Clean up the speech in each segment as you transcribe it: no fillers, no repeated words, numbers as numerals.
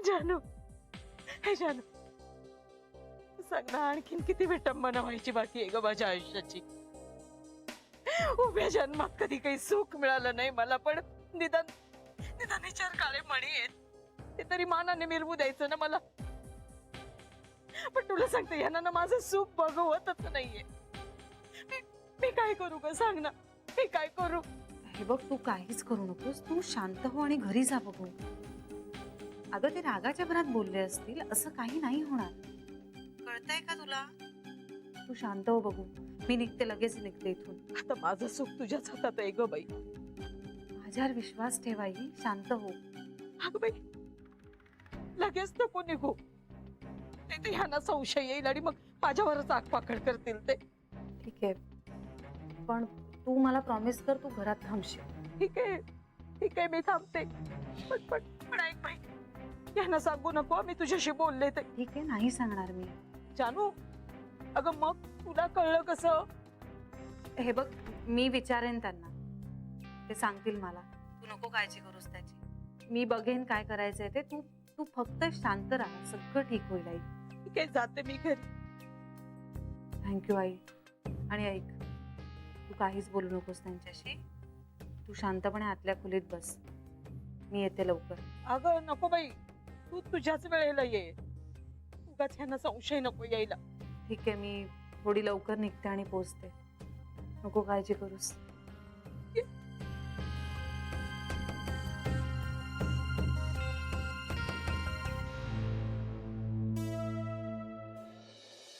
जानू, हे जानू, सांग ना आणखीन किती विटंबना व्हायची बाकी आहे ग माझ्या आयुष्याची. उभ्या जन्मात कधी काही सुख मिळालं नाही मला, पण निदान निदान विचार काळे मणी आहेत ते तरी मानाने मिरवू द्यायचं ना मला. पण तुला सांगते यांना ना माझं सुख बघवतच नाहीये. मी काय करू ग सांग ना, मी काय करू? हे बघ, तू काहीच करू नकोस, तू शांत हो आणि घरी जा बघू. अगं ते रागाच्या भरात बोलले असतील, असं काही नाही होणार, कळतंय का तुला? तू शांत हो बघू, मी निघते, लगेच निघते इथून. आता माझं सुख तुझ्याच हातात आहे ग बाई. माझ्यावर विश्वास ठेवाई, शांत हो. अगं बाई लगेच नको निघू, नाही तर ह्यांना संशय येईल आणि मग माझ्यावरच आगपाखड करतील ते. ठीक आहे, पण तू मला प्रॉमिस कर, तू घरात थांबशील. ठीक आहे ठीक आहे, मी थांबते. पण ऐक बाई, यांना सांगू नको मी तुझ्याशी बोलले ते. ठीक आहे, नाही सांगणार मी. जानू, अगं मग तुला कळलं कसं? हे बघ, मी विचारेन त्यांना, ते सांगतील मला. तू नको काळजी करूस त्याची, मी बघेन काय करायचंय ते. तू तू फक्त शांत राहा, सगळं ठीक होईल आई. ठीक आहे, जाते मी घरी. थँक्यू आई. आणि ऐक, तू काहीच बोलू नकोस त्यांच्याशी, तू शांतपणे आतल्या खोलीत बस, मी येते लवकर. अगं नको बाई, तू तुझ्याच वेळेला ये, उगाच ह्यांना संशय नको यायला. ठीक आहे, मी थोडी लवकर निघते आणि पोचते, नको काळजी करूस.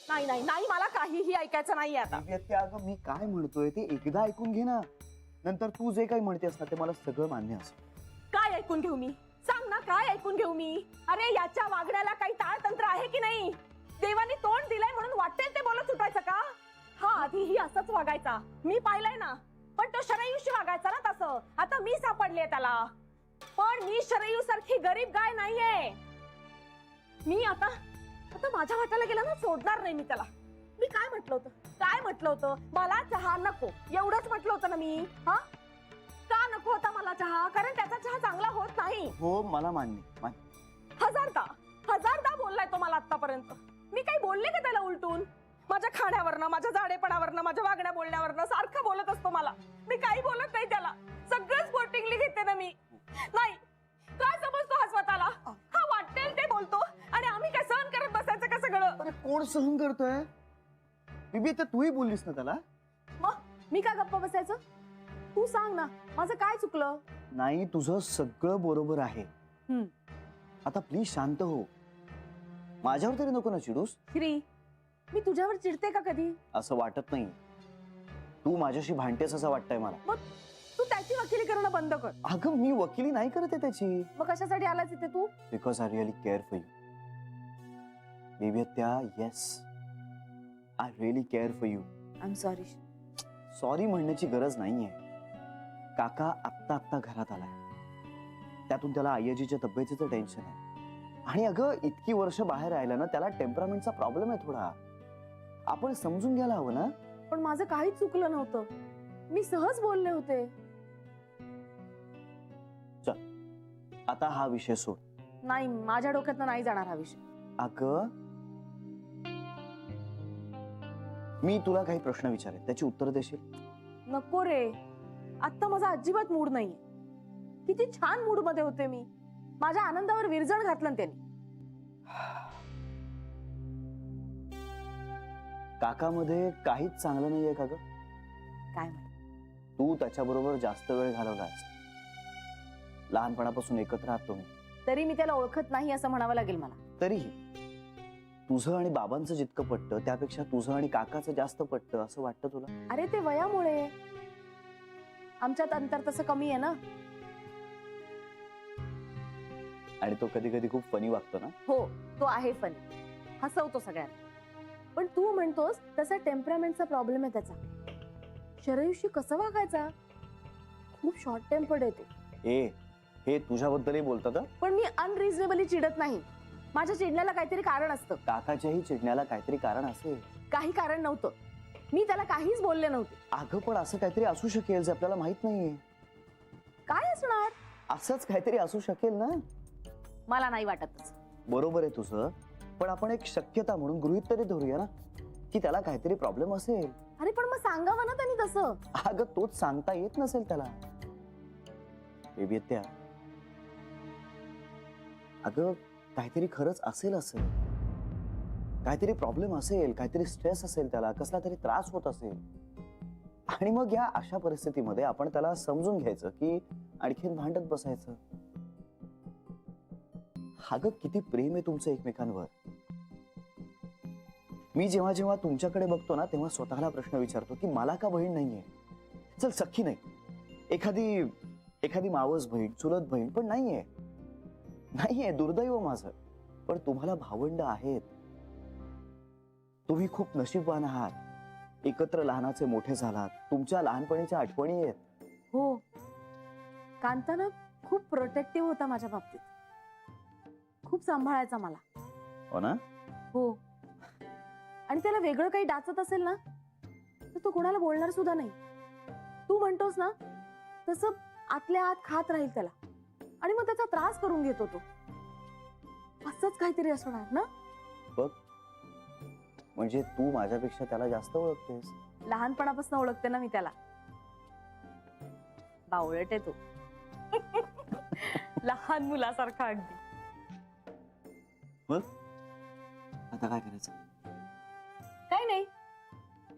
नाही नाही नाही, मला काहीही ऐकायचं नाहीये आता. अगं मी काय म्हणतोय ते एकदा ऐकून घे ना, नंतर तू जे काही म्हणतेस ना ते मला सगळं मान्य असेल. काय ऐकून घेऊ मी? सांग ना, काय ऐकून घेऊ मी? अरे याच्या वागण्याला काही ताळतंत्र आहे की नाही? देवाने तोंड दिलंय म्हणून वाटेल ते बोलत सुटायचं का? हा आधीही असंच वागायचा, मी पाहिलंय ना. पण तो शरयूशी वागायचा ना तसं. आता मी सापडलीये त्याला. पण मी शरयू सारखी गरीब गाय नाहीये. मी आता माझ्या वाट्याला गेला ना, सोडणार नाही मी त्याला. मी काय म्हटलं होतं? मला चहा नको एवढंच म्हटलं होतं ना मी. हा, का नको होता मला चहा? कारण त्याचा चहा चांगला होत नाही. हो मला मान्य. हजारदा बोललाय तो मला आतापर्यंत. मी काही बोलले का त्याला उलटून? माझ्या खाण्यावरनं, माझ्या जाडेपणावरनं, माझ्या वागण्या बोलण्यावरनं सारखं बोलत असतो मला. मी काही बोलत नाही त्याला, सगळं स्पोर्टिंगली घेते ना मी. नाही, काय समजतो हा स्वतःला? हा वाटेल ते बोलतो आणि आम्ही काय सहन करत बसायचं का सगळं? अरे कोण सहन करतोय? बीबी तर तूही बोललीस ना त्याला. मग मी काय गप्प बसायचं? तू सांग ना, माझं काय चुकलं? नाही, तुझं सगळं बरोबर आहे. आता प्लीज शांत हो, माझ्यावर तरी नको ना चिडूस. श्री, मी तुझ्यावर चिडते का कधी? असं वाटत नाही, तू माझ्याशी भांडतेस असं वाटतंय मला. मग तू त्याची वकिली करणं बंद कर. अगं मी वकिली नाही करत आहे त्याची. मग कशासाठी आलास इथे तू? Because I really care for you. Baby त्या, yes, I really care for you. I am sorry. Sorry म्हणण्याची गरज नाहीये. काका आत्ता घरात आलाय, त्यातून त्याला आयजीच्या तब्येतीचं टेन्शन आहे. आणि अगं इतकी वर्ष बाहेर राहिला ना, त्याला टेम्परामेंटचा प्रॉब्लेम आहे थोडा. आपण समजून घ्यायला हवं ना. पण माझं काहीच चुकलं नव्हतं, मी सहज बोलले होते. चल आता हा विषय सोड. नाही, माझ्या डोक्यातनं नाही जाणार हा विषय. अगं मी तुला काही प्रश्न विचारेन, त्याची उत्तर देशील? नको रे, आता माझा अजिबात मूड नाहीये. किती छान मूड मध्ये होते मी. माझ्या आनंदावर विरजण घातलं ना त्यांनी. काकामध्ये काहीच चांगलं नाहीये का ग? काय माहिती, तू त्याच्याबरोबर जास्त वेळ घालवलास, लहानपणापासून एकत्र आहात तुम्ही. तरी मी त्याला ओळखत नाही असं म्हणावं लागेल मला. तरीही तुझं आणि बाबांचं जितकं पटतं त्यापेक्षा तुझं आणि काकाचं जास्त पटतं असं वाटतं तुला? अरे ते वयामुळे, आमच्यात अंतर तसं कमी आहे ना. आणि तो कधी कधी खूप फनी वागतो ना. हो, तो आहे फनी, हसवतो सगळ्यांना. पण तू म्हणतोस तसा टेम्परामेंटचा प्रॉब्लेम आहे त्याचा. शरयूशी कसं वागायचा? खूप शॉर्ट टेम्पर्ड आहे तो. हे तुझ्याबद्दलही बोलतात. पण मी अनरिझनेबली चिडत नाही. माझ्या चिडण्याला काहीतरी कारण असतं. काकाच्याही चिडण्याला काहीतरी कारण असेल. काही कारण नव्हतं, मी त्याला काहीच बोलले नव्हते. अगं पण असं काहीतरी असू शकेल जे आपल्याला माहित नाहीये. काय असणार? असंच काहीतरी असू शकेल ना. मला नाही वाटतच. बरोबर आहे तुझं, पण आपण एक शक्यता म्हणून गृहीत तरी धरूया ना की त्याला काहीतरी प्रॉब्लेम असेल. अरे पण मग सांगावं ना त्यांनी तसं. अगं तोच सांगता येत नसेल त्याला. बेबी त्या अगं काहीतरी खरंच असेल, काहीतरी प्रॉब्लेम असेल, काहीतरी स्ट्रेस असेल, त्याला कसला तरी त्रास होत असेल. आणि मग या अशा परिस्थितीमध्ये आपण त्याला समजून घ्यायचं की आणखीन भांडत बसायचं. अगं किती प्रेम आहे तुमचं एकमेकांवर. मी जेव्हा जेव्हा तुमच्याकडे बघतो ना तेव्हा स्वतःला प्रश्न विचारतो की मला का बहीण नाहीये. चल सख्खी नाही, एखादी मावस बहीण, चुलत बहीण, पण नाहीये. दुर्दैव माझं. पण तुम्हाला भावंड आहेत. तुम्ही खूप नशीबवान आहात. एकत्र लहानाचे मोठे झालात. तुमच्या लहानपणीच्या आठवणी आहेत. हो, कांताना खूप प्रोटेक्टिव्ह होता माझ्या बाबतीत. खूप सांभाळायचा मला. हो ना? हो. आणि त्याला वेगळं काही डाचत असेल ना तर तो कोणाला बोलणार सुद्धा नाही. तू म्हणतोस ना तसं आतल्या आत खात राहील त्याला आणि मग त्याचा त्रास करून घेतो तो. असंच काहीतरी असणार ना. बघ, म्हणजे तू माझ्यापेक्षा त्याला जास्त ओळखतेस. लहानपणापासून ओळखते ना मी त्याला. बावळट आहे तो. लहान मुलासारखा अगदी. मग आता काय करायचं? काही नाही,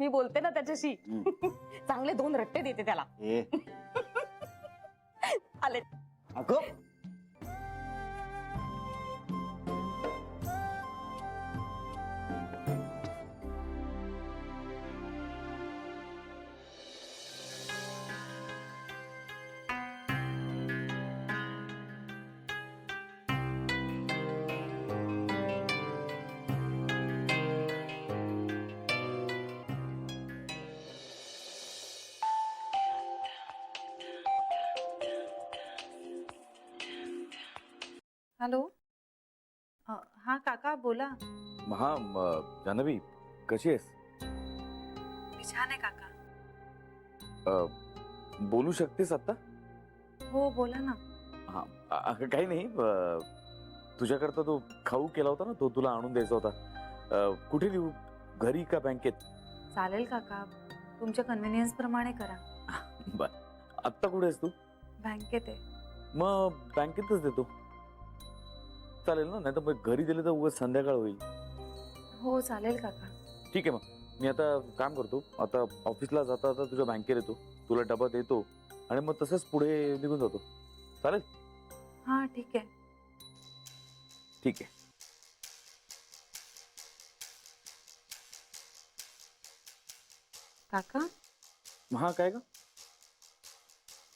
मी बोलते ना त्याच्याशी. हम्म. चांगले 2 रट्टे देते त्याला. ए आले. अगं हॅलो. हा काका बोला. हा जान्हवी, कशी आहेस? मी छान आहे काका. बोलू शकतेस आता? हो बोला ना. हा काही नाही, तुझ्याकरता तो खाऊ केला होता ना, तो तुला आणून द्यायचा होता. कुठे देऊ, घरी का बँकेत? चालेल काका, तुमच्या कन्व्हिनियन्स प्रमाणे करा. बर. आत्ता कुठे आहेस तू? बँकेत आहे. मग बँकेतच देतो. चालेल ना? नाही तर मग घरी दिले तर उगाच संध्याकाळ होईल. हो चालेल काका. ठीक आहे, मग मी आता काम करतो. आता ऑफिसला जाता जाता तुझ्या बँकेत येतो, तुला डबा देतो आणि मग तसंच पुढे निघून जातो. चालेल? हा ठीक आहे. ठीक आहे. काका हा काय का?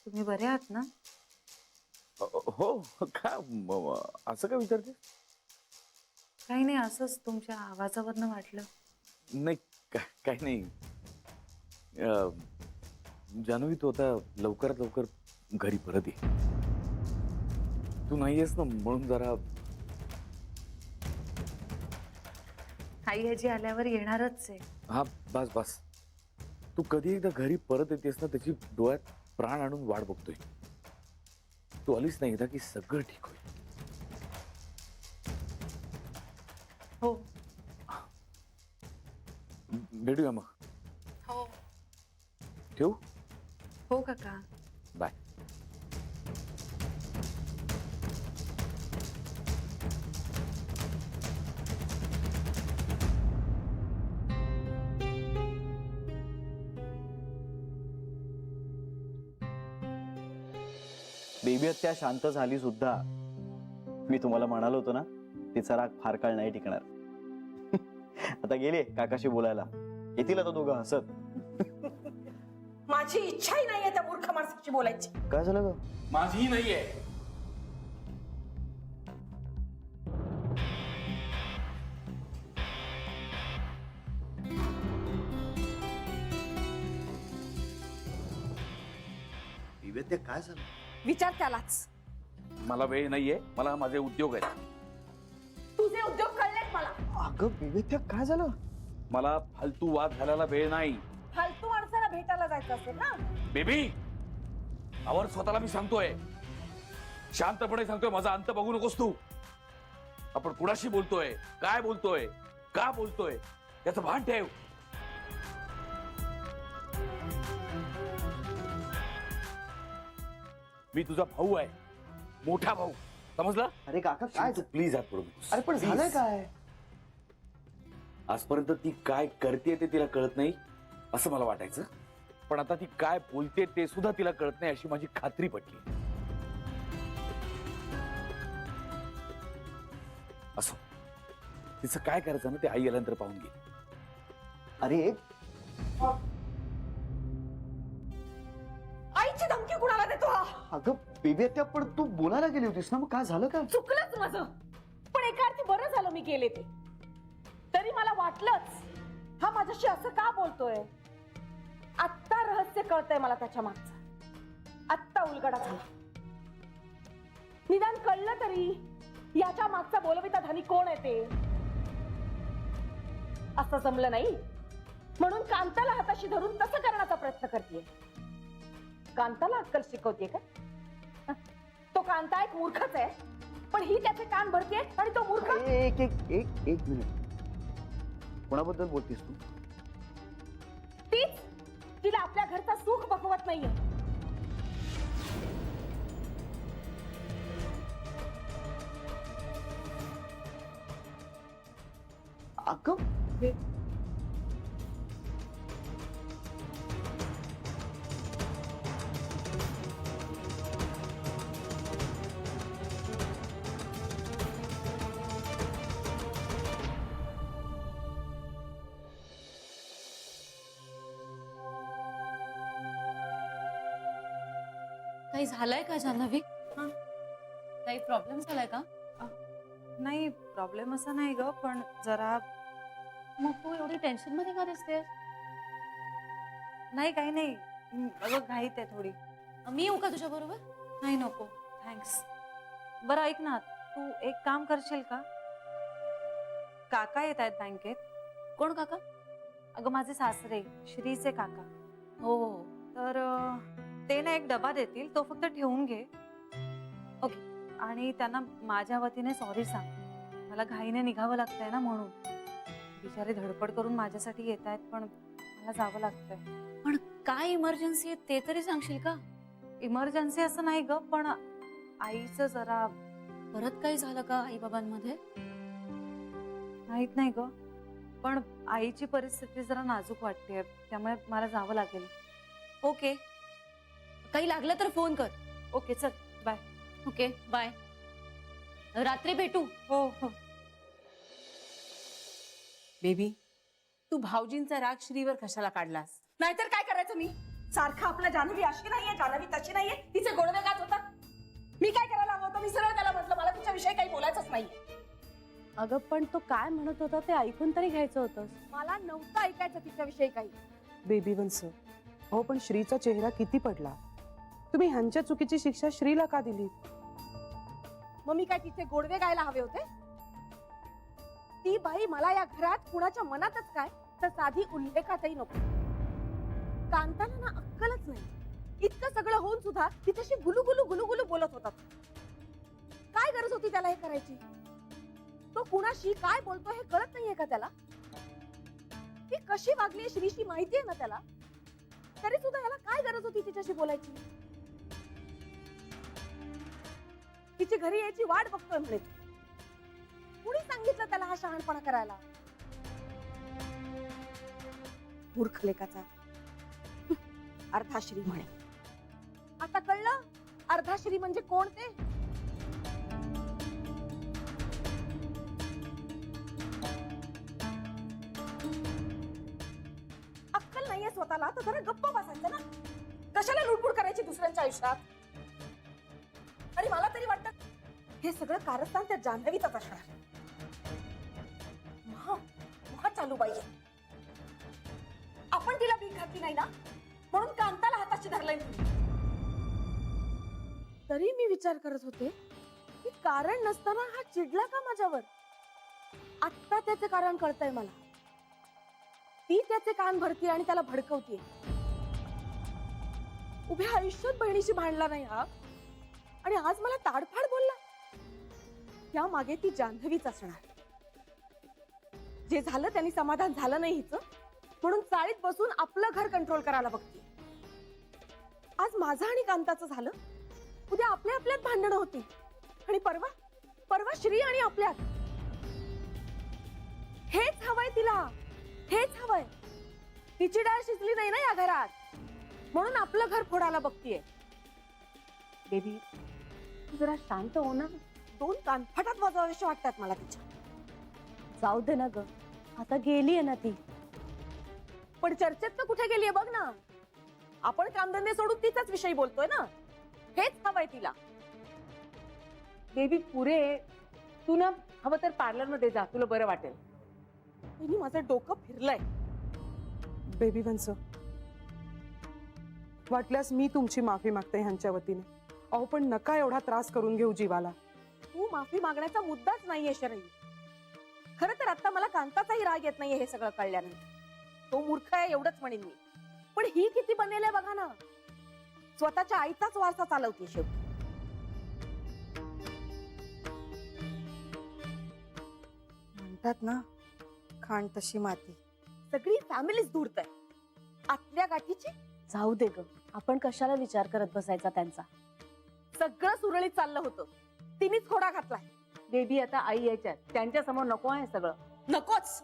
तुम्ही बरे आहात ना? हो. का असं का विचारते? काही नाही, असंच तुमच्या आवाजावरनं वाटलं. नाही, काही नाही. जान्हवी, तू आता लवकरात लवकर घरी परत ये. तू नाहीयेस ना म्हणून जरा. आई ह्याची आल्यावर येणारच आहे. हा बस बस. तू कधी एकदा घरी परत येतेस ना, त्याची डोळ्यात प्राण आणून वाट बघतोय. तू आलीस नाही एकदा की सगळं ठीक होईल. हो. भेटूया मग. हो. ठेवू? हो काका. बाय. बेबी त्या शांत झाली सुद्धा. मी तुम्हाला म्हणालो होतो ना तिचा राग फार काळ नाही टिकणार. आता गेले काकाशी बोलायला. येतील आता दोघं हसत. माझी इच्छाही नाहीये त्या मूर्ख माणसाची बोलायची. काय झालं ग? माझीही नाहीये. बेबी काय झालं? विचार त्यालाच. मला वेळ नाहीये, मला माझे उद्योग आहेत. तुझे उद्योग कळलेत मला. अगं बेबी काय झालं? मला फालतू वाद घालायला वेळ नाही. फालतू माणसाला भेटायला जायचं असेल ना. बेबी, आवर स्वतःला मी सांगतोय, शांतपणे सांगतोय, माझा अंत बघू नकोस तू. आपण कुणाशी बोलतोय, काय बोलतोय, का बोलतोय याचं भान ठेव. मी तुझा भाऊ आहे, मोठा भाऊ, समजला? अरे काका काय प्लीज हात पडू नकोस. अरे पण Please. झालंय काय? आजपर्यंत ती काय करते ते तिला कळत नाही असं मला वाटायचं, पण आता ती काय बोलते ते सुद्धा तिला कळत नाही अशी माझी खात्री पटली. असो, तिचं काय करायचं ना ते आई आल्यानंतर पाहून घे. अरे आईची धमकी कुणाला देतो हा? अगं बेबी त्या पण तू बोलायला गेली होतीस ना, मग काय झालं काय? चुकलंच माझं, पण एका अर्थी बरं झालं मी गेले ते. तरी मला वाटलंच हा माझ्याशी असं का बोलतोय. आत्ता रहस्य कळतंय मला त्याच्या मागचं. आत्ता उलगडा झाला. निदान कळलं तरी याच्या मागचा बोलविता धनी कोण आहे ते. असं जमलं नाही म्हणून कांताला हाताशी धरून तसं करण्याचा प्रयत्न करतेय. कांताला अक्कल शिकवतेय का? तो कांता एक मूर्खच आहे, पण ही त्याचे कान भरते आणि तो मूर्ख. एक एक एक एक मिनिट, कोणाबद्दल बोलतीस तू? तीच तिला आपल्या घरचा सुख बघवत नाहीये. अगं काही झालंय का जान्हवी? काही प्रॉब्लेम झालाय का? नाही प्रॉब्लेम असा नाही ग, पण जरा मग तू एवढी टेन्शन मध्ये का दिसतेस? नाही काही नाही, अगं घाईत आहे थोडी. मी येऊ का तुझ्या बरोबर? नाही नको थँक्स. बरं ऐक ना, तू एक काम करशील का? काका येत आहेत बँकेत. कोण काका? अगं माझे सासरे, श्रीचे काका. हो हो. तर ते ना एक डबा देतील, तो फक्त ठेवून घे. ओके. आणि त्यांना माझ्या वतीने सॉरी सांग. मला घाईने निघावं लागतंय ना म्हणून. बिचारे धडपड करून माझ्यासाठी येत आहेत, पण मला जावं लागतंय. पण काय इमर्जन्सी आहे ते तरी सांगशील का? इमर्जन्सी असं नाही ग, पण आईचं जरा परत काही झालं का आई बाबांमध्ये? माहित नाही ग, पण आईची परिस्थिती जरा नाजूक वाटते, त्यामुळे मला जावं लागेल. ओके, काही लागलं तर फोन कर. ओके चल बाय. ओके बाय, रात्री भेटू. हो हो. बेबी, तू भाऊजींचा राग श्रीवर कशाला काढलास? नाहीतर काय करायचं मी? सारखं आपल्या जान्हवी अशी नाहीये, जान्हवी तशी नाहीये, तिचे गोडवे गात होतात. मी काय करायला हवं होतं? मी सरळ त्याला म्हटलं मला तुझ्याविषयी काही बोलायचंच नाहीये. अगं पण तो काय म्हणत होता ते ऐकून तरी घ्यायचं होतं. मला नव्हतं ऐकायचं तिच्याविषयी काही. बेबी वंस, हो पण श्रीचा चेहरा किती पडला. तुम्ही ह्यांच्या चुकीची शिक्षा श्रीला का दिली? मग मी काय तिचे गोडवे गायला हवे होते? ती बाई मला या घरात कुणाच्या मनातच काय तर साधी उल्लेखातही नको. कांताला ना अक्कलच नाही. इतकं सगळं होऊन सुद्धा तिच्याशी गुलुगुलू गुलुगुलू बोलत होतात. काय गरज होती त्याला हे करायची? तो कुणाशी काय बोलतो हे कळत नाहीये का त्याला? ती कशी वागली श्रीशी माहितीये ना त्याला, तरी सुद्धा याला काय गरज होती तिच्याशी बोलायची? तिची घरी यायची वाट बघतोय म्हणे. कुणी सांगितलं त्याला हा शहाणपणा करायला? मूर्ख लेकाचा. अर्धाश्री म्हणे. आता कळलं अर्धाश्री म्हणजे कोण ते? अक्कल नाहीये स्वतःला तर जरा गप्प बसायचं ना. कशाला लुडबुड करायची दुसऱ्यांच्या आयुष्यात? आणि मला तरी वाटतं हे सगळं कारस्थान त्या जान्हवीचाच असणार. महा चालू बाई. आपण तिला भीक घातली नाही ना म्हणून कांताला हाताशी धरलंय. तरी मी विचार करत होते की कारण नसताना हा चिडला का माझ्यावर. आत्ता त्याचे कारण कळतंय मला. ती त्याचे कान भरती आणि त्याला भडकवतीये. उभ्या आयुष्यात बहिणीशी भांडला नाही हा, आणि आज मला ताडफाड बोलला. त्या मागे ती जान्हवीच असणार. जे झालं त्यांनी समाधान झालं नाही हिचं, म्हणून चाळीत बसून आपलं घर कंट्रोल करायला बघते. आज माझं आणि कांताचं झालं, उद्या आपल्या आपल्यात भांडणं होती, आणि परवा परवा श्री आणि आपल्यात. हेच हवंय तिला, हेच हवंय. तिची डाळ शिजली नाही ना या घरात, म्हणून आपलं घर फोडायला बघतीये. बेबी तू जरा शांत हो ना. 2 कानफटात वाजवावेसे वाटतात मला तिच्या. जाऊ दे ना ग, आता गेलीये ना ती. पण चर्चेत तर कुठे गेलीये बघ ना. आपण कामधंदे सोडून तिचाच विषयी बोलतोय ना. हेच हवंय तिला. बेबी पुरे, तू ना हवं तर पार्लर मध्ये जा, तुला बरं वाटेल. तिने माझं डोकं फिरलंय. बेबी वंस, वाटल्यास मी तुमची माफी मागते ह्यांच्या वतीने. अहो पण नका एवढा त्रास करून घेऊ जीवाला. तू माफी मागण्याचा मुद्दाच नाहीये शरई. खरं तर आता मला कांताचाही राग येत नाहीये हे सगळं कळल्यानंतर. तो मूर्ख आहे एवढंच म्हणेन मी. पण ही किती बनेल आहे बघा ना. स्वतःच्या आईचाच वारसा चालवते शेवटी. म्हणतात ना, खाण तशी माती. सगळी फॅमिलीच धूर्त आहे. आतल्या गाठीची. जाऊ दे ग, आपण कशाला विचार करत बसायचा त्यांचा. सगळं सुरळीत चाललं होतं, तिनेच खोडा घातलाय. बेबी आता आई यायच्यात, त्यांच्या समोर नको आहे सगळं. नकोच,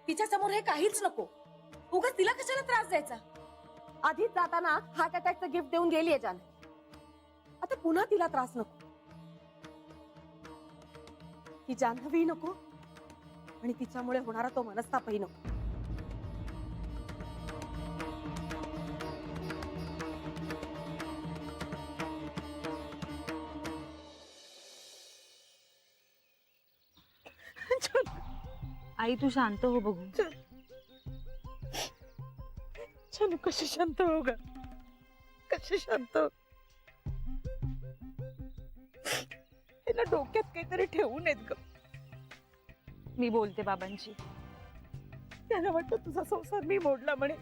तिच्या समोर हे काहीच नको. उगाच तिला कशाला त्रास द्यायचा. आधीच जाताना हार्ट अटॅकचं गिफ्ट देऊन गेलीये जान. आता पुन्हा तिला त्रास नको. ती जान्हवी नको, आणि तिच्यामुळे होणारा तो मनस्तापही नको. आई तू शांत हो बघू. छान कशी शांत हो ग, कशी शांत हो. हे ना डोक्यात काहीतरी ठेवून येत ग. मी बोलते बाबांशी. त्याला वाटतं तुझा संसार मी मोडला म्हणे.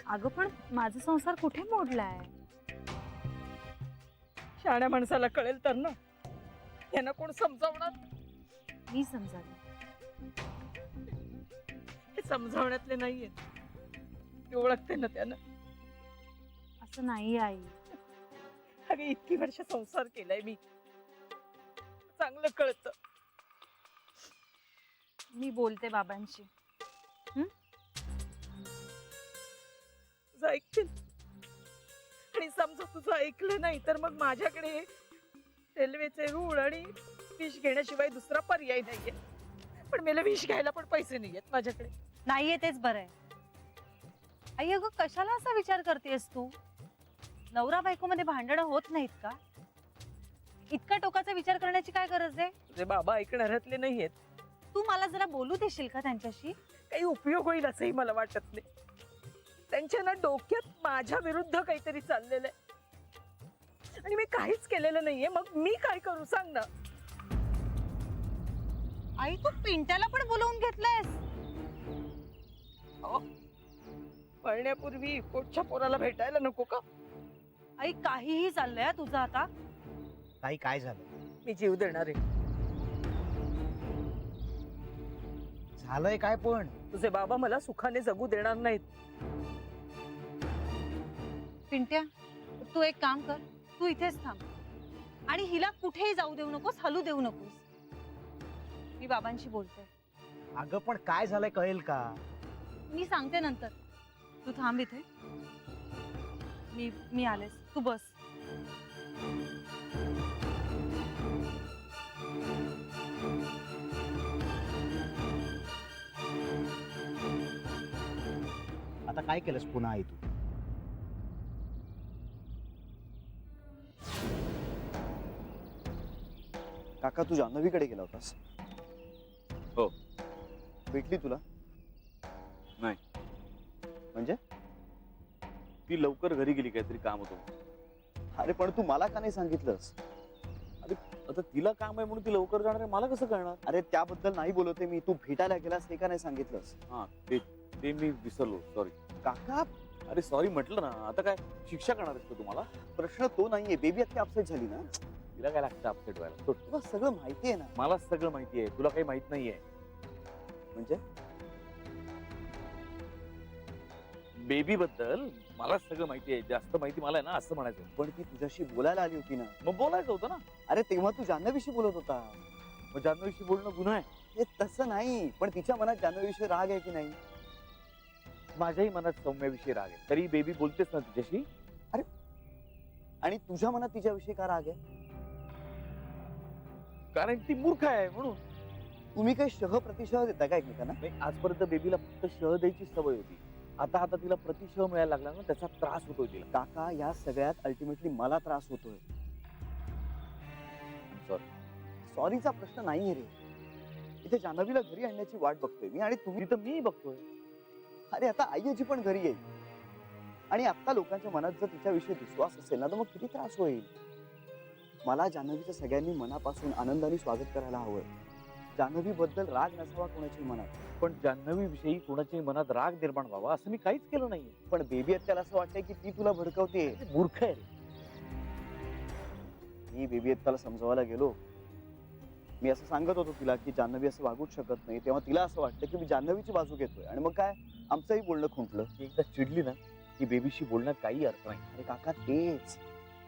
अगं पण माझा संसार कुठे मोडलाय? शाण्या माणसाला कळेल तर ना. यांना कोण समजावणार? मी समजावी. हे समजावण्यातले नाहीये. मी ओळखते ना त्यानं. असं नाही आई. अगं इतकी वर्ष संसार केलाय मी, चांगलं कळतं. मी बोलते बाबांशी. तुझं ऐकतील, आणि समजा तुझं ऐकलं नाही तर मग माझ्याकडे रेल्वेचे रूळ आणि विष घेण्याशिवाय दुसरा पर्याय नाहीये. पण मला विष घ्यायला पण पैसे नाहीयेत माझ्याकडे. नाहीये तेच बरं आहे. आई अगं कशाला असा विचार करतेस तू? नवरा बायको मध्ये भांडणं होत नाहीत का? इतका टोकाचा विचार करण्याची काय गरज आहे? तुझे बाबा ऐकणाऱ्यातले नाहीयेत. तू मला जरा बोलू देशील का त्यांच्याशी? काही उपयोग होईल असंही मला वाटत नाही. त्यांच्या ना डोक्यात माझ्या विरुद्ध काहीतरी चाललेलं आहे, आणि मी काहीच केलेलं नाहीये. मग मी काय करू सांग ना. आई तू पिंट्याला पण बोलवून घेतलंयस? पळण्यापूर्वी पोटच्या पोराला भेटायला नको का? आई काहीही चाललंय तुझं आता. ताई काय झालं? मी जीव देणार आहे. झालंय काय पण? तुझे बाबा मला सुखाने जगू देणार नाहीत. पिंट्या तू एक काम कर, तू इथेच थांब आणि हिला कुठेही जाऊ देऊ नकोस, हलू देऊ नकोस. मी बाबांशी बोलते. अगं पण काय झालंय कळेल का? मी सांगते नंतर. तू थांब इथे. मी आलेस, तू बस. आता काय केलंस पुन्हा आई तू? काका तू जान्हवीकडे गेला होतास? हो. भेटली तुला? नाही. म्हणजे? ती लवकर घरी गेली, काहीतरी काम होतं. अरे पण तू मला का नाही सांगितलंस? अरे आता तिला काम आहे म्हणून ती लवकर जाणार आहे, मला कसं कळणार? अरे त्याबद्दल नाही बोलते मी. तू भेटायला गेलास हे का नाही सांगितलंस? हा ते मी विसरलो, सॉरी. काका अरे सॉरी म्हटलं ना. आता काय शिक्षा करणार आहेस का तुम्हाला? प्रश्न तो नाहीये. बेबी आता अपसेट झाली ना. तिला काय लागतं अपसेट व्हायला? सोड. तुला सगळं माहिती आहे ना. मला सगळं माहिती आहे, तुला काही माहित नाहीये. म्हणजे बेबी बद्दल मला सगळं माहिती आहे, जास्त माहिती मला आहे ना, असं म्हणायचं. पण ती तुझ्याशी बोलायला आली होती ना. मग बोलायचं होतं ना. अरे तेव्हा तू जान्हवीशी बोलत होता. मग जान्हवीशी बोलणं गुन्हा आहे? हे तसं नाही, पण तिच्या मनात जान्हवीविषयी राग आहे की नाही? माझ्याही मनात सौम्याविषयी राग आहे, तरी बेबी बोलतेस ना तिच्याशी. आणि तुझ्या मनात तिच्याविषयी का राग आहे? कारण ती मूर्ख आहे म्हणून. तुम्ही काही शह प्रतिशह देता का एकमेकांना? नाही, आजपर्यंत बेबीला फक्त शह द्यायची सवय होती. आता आता तिला प्रतिशह मिळायला लागला ना, त्याचा त्रास होतोय तिला. काका, या सगळ्यात अल्टिमेटली मला त्रास होतोय. सॉरी. सॉरीचा प्रश्न नाहीये रे. इथे जान्हवीला घरी आणण्याची वाट बघतोय मी, आणि तुम्ही तिथं मी बघतोय. अरे आता आईची पण घरी येईल, आणि आता लोकांच्या मनात जर तिच्याविषयी विश्वास असेल ना, तर मग किती त्रास होईल. मला जान्हवीचं सगळ्यांनी मनापासून आनंदाने स्वागत करायला हवं. जान्हवी बद्दल राग नसावा कोणाच्या मनात. पण जान्हवी विषयी कोणाच्याही मनात राग निर्माण व्हावा असं मी काहीच केलं नाहीये. पण बेबी त्याला असं वाटतंय की ती तुला भडकवते. ती मूर्ख आहे रे. मी बेबी त्याला समजवायला गेलो. मी असं सांगत होतो तिला की जान्हवी असं वागूच शकत नाही, तेव्हा तिला असं वाटतं की मी जान्हवीची बाजू घेतोय, आणि मग काय, आमचंही बोलणं खुंटलं. ती एकदा चिडली ना, की बेबीशी बोलण्यात काही अर्थ नाही. अरे काका, तेच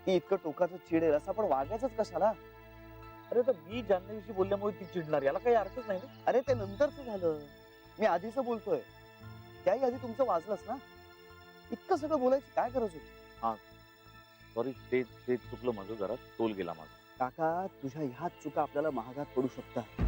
ती इतकं टोकाचं चिडेल असं आपण वागायचंच कशाला? अरे तर मी जान्हवीशी बोलल्यामुळे ती चिडणार, याला काही अर्थच नाही ना. अरे ते नंतरच झालं, मी आधीच बोलतोय. त्याही आधी तुमचं वाजलंच ना. इतकं सगळं बोलायची काय गरज होती? सॉरी, ते चुकलं माझं, जरा तोल गेला माझा. काका, तुझ्या ह्याच चुका आपल्याला महागात पडू शकतात.